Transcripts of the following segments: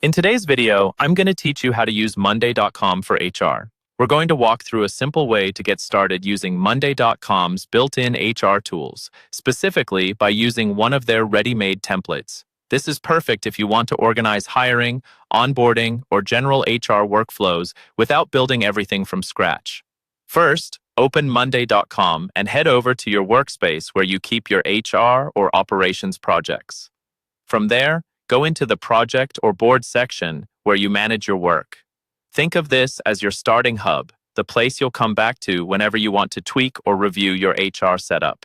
In today's video, I'm going to teach you how to use Monday.com for HR. We're going to walk through a simple way to get started using Monday.com's built-in HR tools, specifically by using one of their ready-made templates. This is perfect if you want to organize hiring, onboarding, or general HR workflows without building everything from scratch. First, open Monday.com and head over to your workspace where you keep your HR or operations projects. From there, go into the project or board section where you manage your work. Think of this as your starting hub, the place you'll come back to whenever you want to tweak or review your HR setup.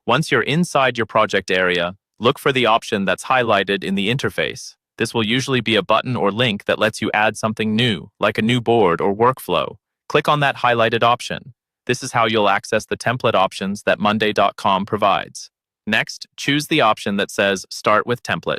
Once you're inside your project area, look for the option that's highlighted in the interface. This will usually be a button or link that lets you add something new, like a new board or workflow. Click on that highlighted option. This is how you'll access the template options that Monday.com provides. Next, choose the option that says Start with Template.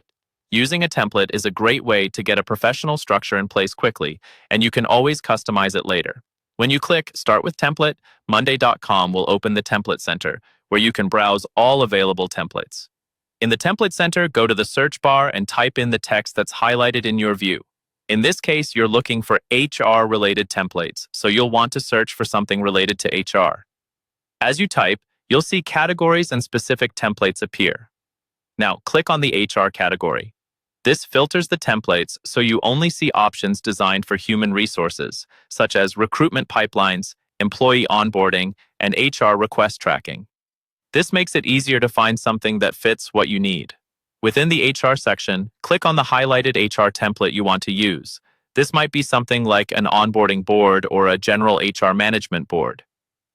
Using a template is a great way to get a professional structure in place quickly, and you can always customize it later. When you click Start with Template, Monday.com will open the Template Center, where you can browse all available templates. In the Template Center, go to the search bar and type in the text that's highlighted in your view. In this case, you're looking for HR-related templates, so you'll want to search for something related to HR. As you type, you'll see categories and specific templates appear. Now, click on the HR category. This filters the templates so you only see options designed for human resources, such as recruitment pipelines, employee onboarding, and HR request tracking. This makes it easier to find something that fits what you need. Within the HR section, click on the highlighted HR template you want to use. This might be something like an onboarding board or a general HR management board.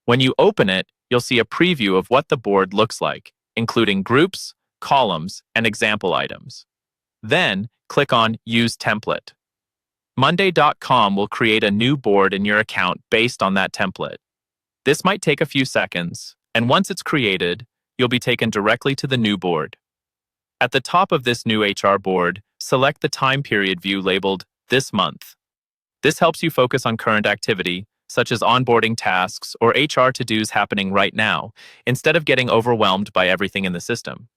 When you open it, you'll see a preview of what the board looks like, including groups, columns, and example items. Then, click on Use Template. Monday.com will create a new board in your account based on that template. This might take a few seconds, and once it's created, you'll be taken directly to the new board. At the top of this new HR board, select the time period view labeled This Month. This helps you focus on current activity, such as onboarding tasks or HR to-dos happening right now, instead of getting overwhelmed by everything in the system.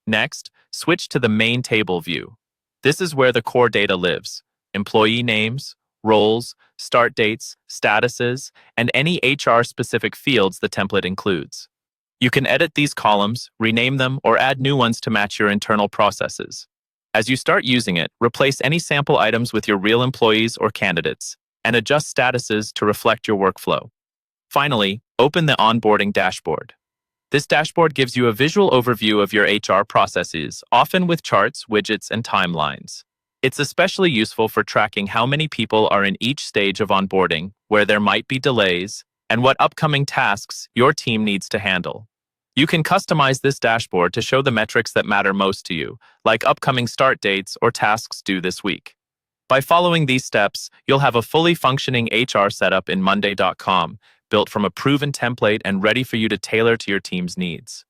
Next, switch to the main table view. This is where the core data lives: employee names, roles, start dates, statuses, and any HR-specific fields the template includes. You can edit these columns, rename them, or add new ones to match your internal processes. As you start using it, replace any sample items with your real employees or candidates, and adjust statuses to reflect your workflow. Finally, open the onboarding dashboard. This dashboard gives you a visual overview of your HR processes, often with charts, widgets, and timelines. It's especially useful for tracking how many people are in each stage of onboarding, where there might be delays, and what upcoming tasks your team needs to handle. You can customize this dashboard to show the metrics that matter most to you, like upcoming start dates or tasks due this week. By following these steps, you'll have a fully functioning HR setup in Monday.com, built from a proven template and ready for you to tailor to your team's needs.